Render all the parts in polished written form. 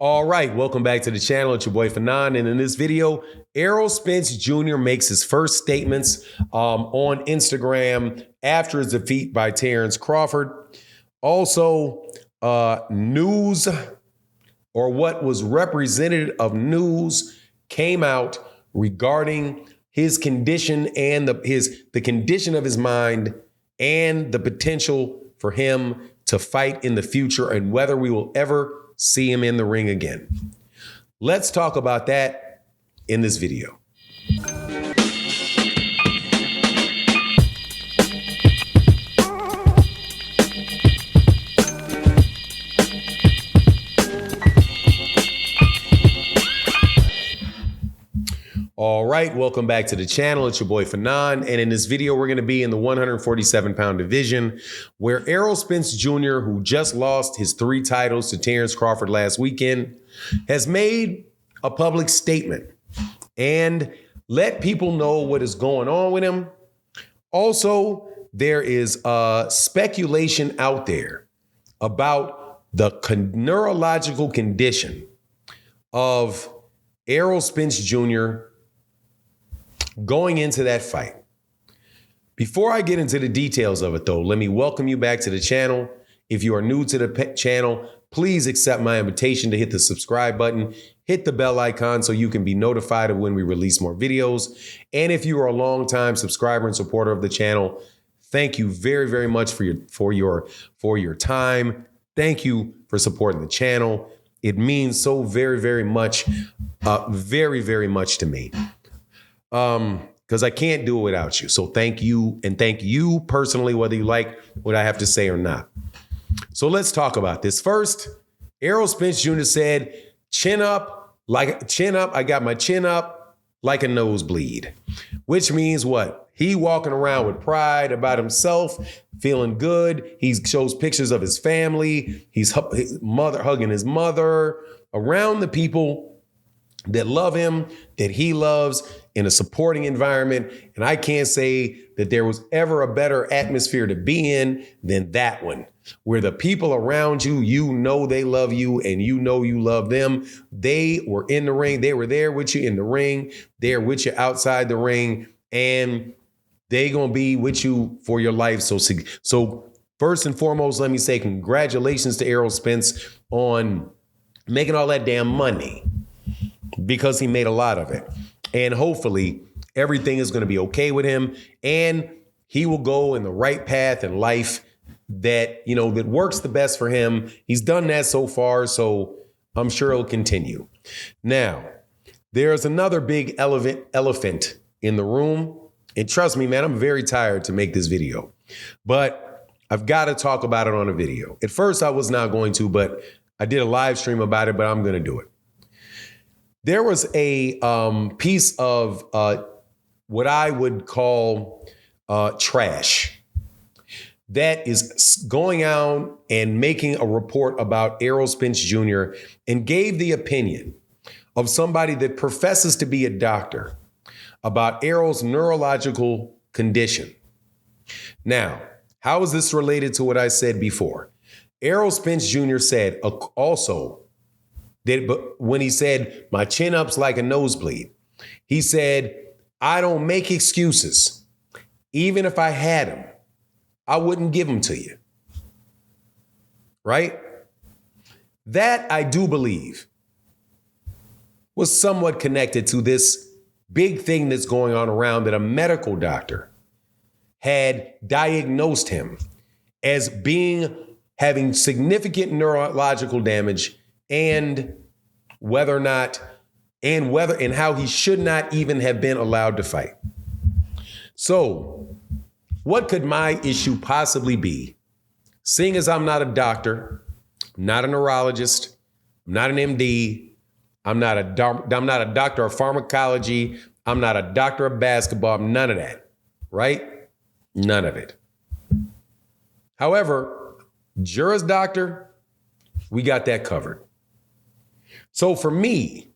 All right, welcome back to the channel. It's your boy Fanon, and in this video, Errol Spence Jr. makes his first statements on Instagram after his defeat by Terence Crawford. Also, news, or what was represented of news, came out regarding his condition and the condition of his mind and the potential for him to fight in the future and whether we will ever see him in the ring again. Let's talk about that in this video. All right, welcome back to the channel. It's your boy Fanon, and in this video, we're going to be in the 147-pound division, where Errol Spence Jr., who just lost his 3 titles to Terence Crawford last weekend, has made a public statement and let people know what is going on with him. Also, there is speculation out there about the neurological condition of Errol Spence Jr. going into that fight. Before I get into the details of it, though, let me welcome you back to the channel. If you are new to the channel, please accept my invitation to hit the subscribe button, hit the bell icon so you can be notified of when we release more videos. And if you are a longtime subscriber and supporter of the channel, thank you very, very much for your time. Thank you for supporting the channel. It means so very, very much, very, very much to me. Because I can't do it without you. So thank you, and thank you personally, whether you like what I have to say or not. So let's talk about this. First, Errol Spence Jr. said, chin up, I got my chin up like a nosebleed, which means what? He walking around with pride about himself, feeling good. He shows pictures of his family. He's hugging his mother, around the people that love him, that he loves, in a supporting environment. And I can't say that there was ever a better atmosphere to be in than that one, where the people around you, you know they love you and you know you love them. They were in the ring. They were there with you in the ring. They're with you outside the ring, and they gonna be with you for your life. So first and foremost, let me say congratulations to Errol Spence on making all that damn money, because he made a lot of it. And hopefully everything is going to be okay with him, and he will go in the right path in life that, that works the best for him. He's done that so far, so I'm sure it'll continue. Now, there's another big elephant in the room. And trust me, man, I'm very tired to make this video, but I've got to talk about it on a video. At first, I was not going to, but I did a live stream about it, but I'm going to do it. There was a piece of what I would call trash that is going out and making a report about Errol Spence Jr. and gave the opinion of somebody that professes to be a doctor about Errol's neurological condition. Now, how is this related to what I said before? Errol Spence Jr. said also, but when he said, my chin up's like a nosebleed, he said, I don't make excuses. Even if I had them, I wouldn't give them to you. Right? That, I do believe, was somewhat connected to this big thing that's going on around, that a medical doctor had diagnosed him as having significant neurological damage, and how he should not even have been allowed to fight. So what could my issue possibly be? Seeing as I'm not a doctor, I'm not a neurologist, I'm not an MD, I'm not a doctor of pharmacology, I'm not a doctor of basketball, I'm none of that, right? None of it. However, Juris Doctor, we got that covered. So for me,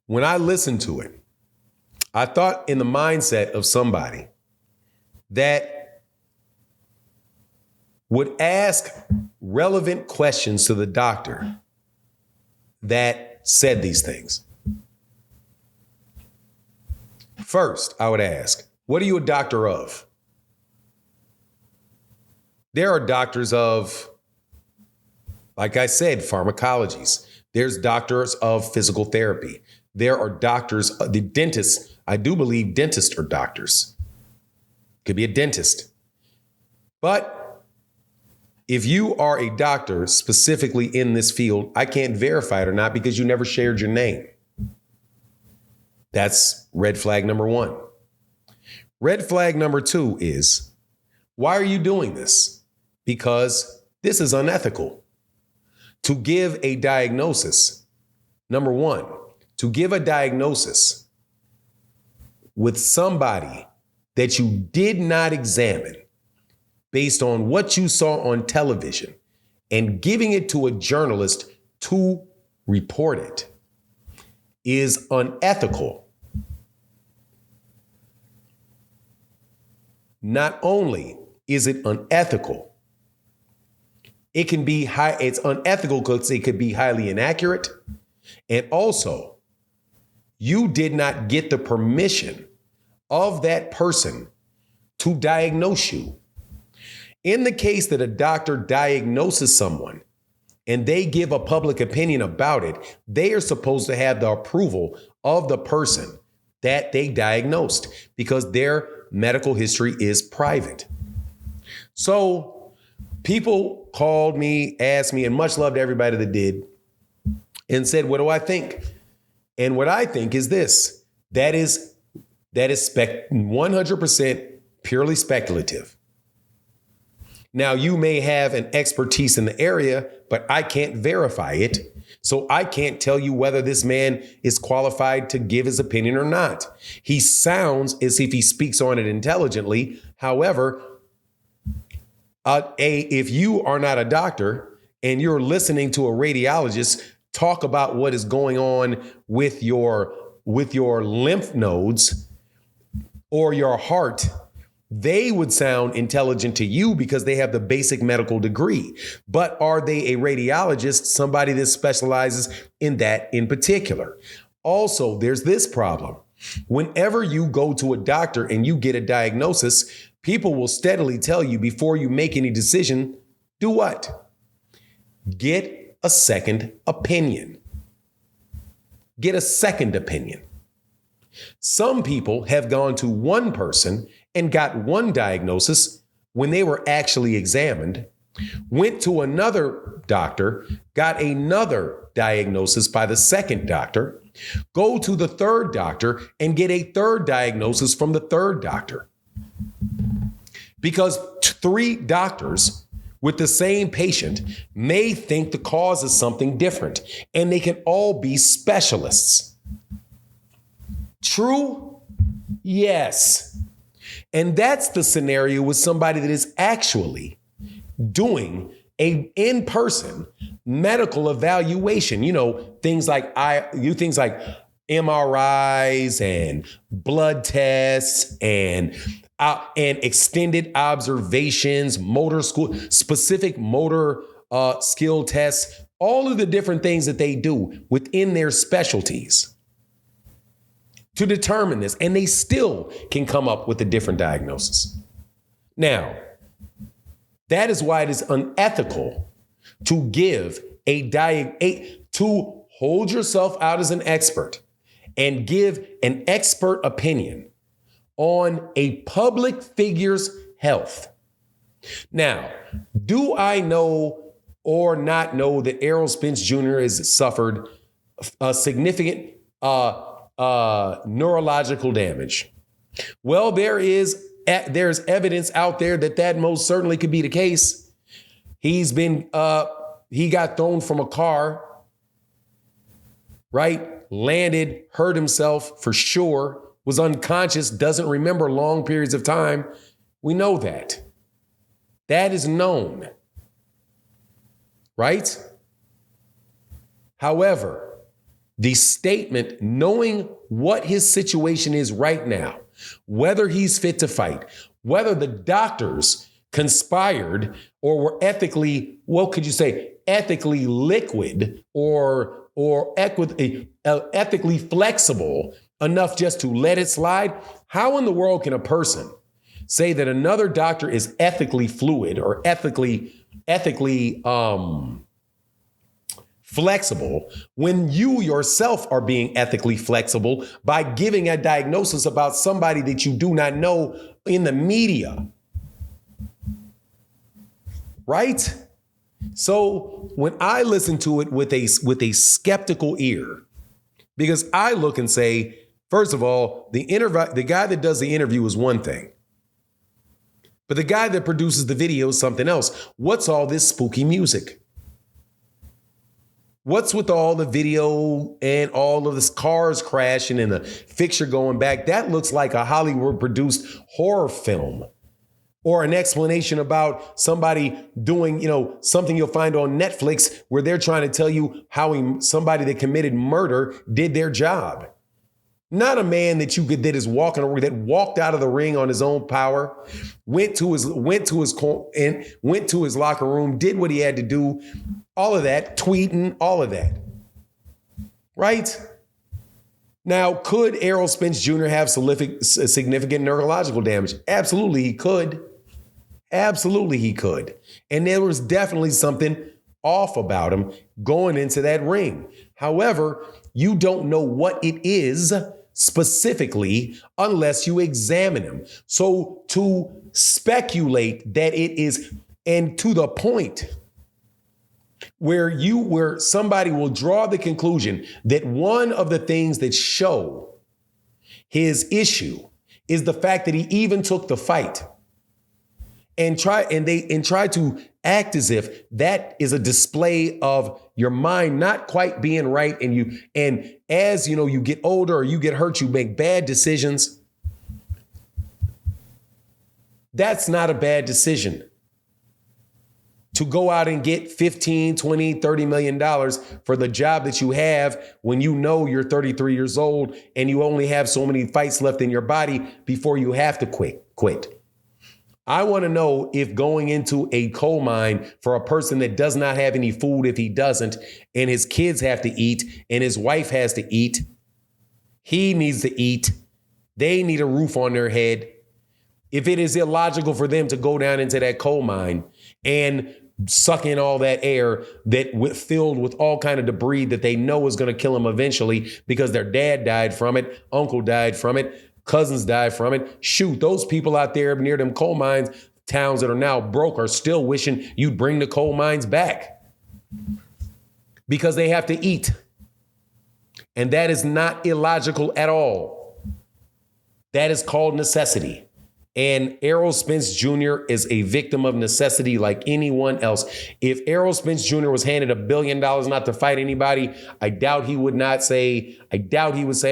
when I listened to it, I thought in the mindset of somebody that would ask relevant questions to the doctor that said these things. First, I would ask, what are you a doctor of? There are doctors of, like I said, pharmacologies. There's doctors of physical therapy. There are doctors, the dentists. I do believe dentists are doctors. Could be a dentist. But if you are a doctor specifically in this field, I can't verify it or not because you never shared your name. That's red flag number one. Red flag number two is, why are you doing this? Because this is unethical. To give a diagnosis, number one, to give a diagnosis with somebody that you did not examine based on what you saw on television and giving it to a journalist to report it is unethical. Not only is it unethical, it's unethical because it could be highly inaccurate. And also, you did not get the permission of that person to diagnose you. In the case that a doctor diagnoses someone and they give a public opinion about it, they are supposed to have the approval of the person that they diagnosed because their medical history is private. So people called me, asked me, and much love to everybody that did, and said, what do I think? And what I think is this, that is 100% purely speculative. Now, you may have an expertise in the area, but I can't verify it. So I can't tell you whether this man is qualified to give his opinion or not. He sounds as if he speaks on it intelligently. However, if you are not a doctor and you're listening to a radiologist talk about what is going on with your lymph nodes or your heart, they would sound intelligent to you because they have the basic medical degree. But are they a radiologist, somebody that specializes in that in particular? Also, there's this problem. Whenever you go to a doctor and you get a diagnosis, people will steadily tell you before you make any decision, do what? Get a second opinion. Get a second opinion. Some people have gone to one person and got one diagnosis when they were actually examined, went to another doctor, got another diagnosis by the second doctor, go to the third doctor and get a third diagnosis from the third doctor. Because three doctors with the same patient may think the cause is something different, and they can all be specialists. True? Yes. And that's the scenario with somebody that is actually doing a in-person medical evaluation. You know, things like MRIs and blood tests and extended observations, specific motor skill tests, all of the different things that they do within their specialties to determine this, and they still can come up with a different diagnosis. Now, that is why it is unethical to give to hold yourself out as an expert and give an expert opinion on a public figure's health. Now, do I know or not know that Errol Spence Jr. has suffered a significant neurological damage? Well, there's evidence out there that most certainly could be the case. He got thrown from a car, right? Landed, hurt himself for sure, was unconscious, doesn't remember long periods of time. We know that. That is known, right? However, the statement, knowing what his situation is right now, whether he's fit to fight, whether the doctors conspired or were ethically ethically liquid or ethically flexible enough just to let it slide, how in the world can a person say that another doctor is ethically fluid or ethically flexible when you yourself are being ethically flexible by giving a diagnosis about somebody that you do not know in the media? Right? So when I listen to it with a skeptical ear, because I look and say, first of all, the guy that does the interview is one thing, but the guy that produces the video is something else. What's all this spooky music? What's with all the video and all of this cars crashing and the fixture going back? That looks like a Hollywood produced horror film. Or an explanation about somebody doing, something you'll find on Netflix where they're trying to tell you how somebody that committed murder did their job. Not a man that walked out of the ring on his own power, went to his locker room, did what he had to do, all of that, tweeting, all of that. Right? Now, could Errol Spence Jr. have significant neurological damage? Absolutely, he could. Absolutely, he could. And there was definitely something off about him going into that ring. However, you don't know what it is specifically unless you examine him. So to speculate that it is, and to the point where somebody will draw the conclusion that one of the things that show his issue is the fact that he even took the fight and try to act as if that is a display of your mind not quite being right, and as you get older or you get hurt, you make bad decisions. That's not a bad decision. To go out and get $15, $20, $30 million for the job that you have when you know you're 33 years old and you only have so many fights left in your body before you have to quit. I want to know if going into a coal mine for a person that does not have any food, if he doesn't, and his kids have to eat and his wife has to eat, he needs to eat, they need a roof on their head. If it is illogical for them to go down into that coal mine and suck in all that air filled with all kind of debris that they know is going to kill them eventually because their dad died from it, uncle died from it, cousins died from it. Shoot, those people out there near them coal mines, towns that are now broke, are still wishing you'd bring the coal mines back because they have to eat. And that is not illogical at all. That is called necessity. And Errol Spence Jr. is a victim of necessity like anyone else. If Errol Spence Jr. was handed $1 billion not to fight anybody, I doubt he would say,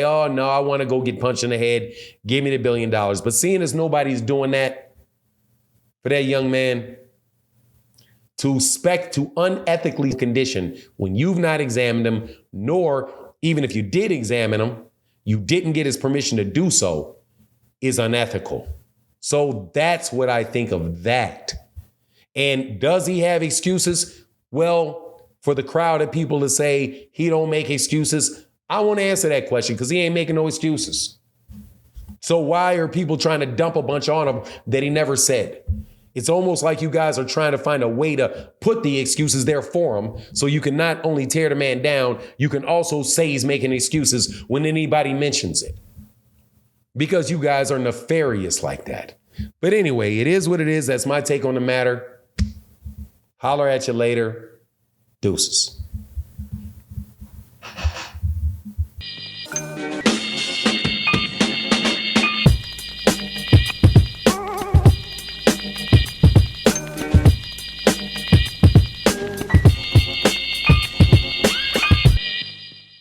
oh, no, I want to go get punched in the head. Give me the $1 billion. But seeing as nobody's doing that for that young man, to unethically condition when you've not examined him, nor even if you did examine him, you didn't get his permission to do so, is unethical. So that's what I think of that. And does he have excuses? Well, for the crowd of people to say he don't make excuses, I want to answer that question because he ain't making no excuses. So why are people trying to dump a bunch on him that he never said? It's almost like you guys are trying to find a way to put the excuses there for him so you can not only tear the man down, you can also say he's making excuses when anybody mentions it. Because you guys are nefarious like that. But anyway, it is what it is. That's my take on the matter. Holler at you later. Deuces.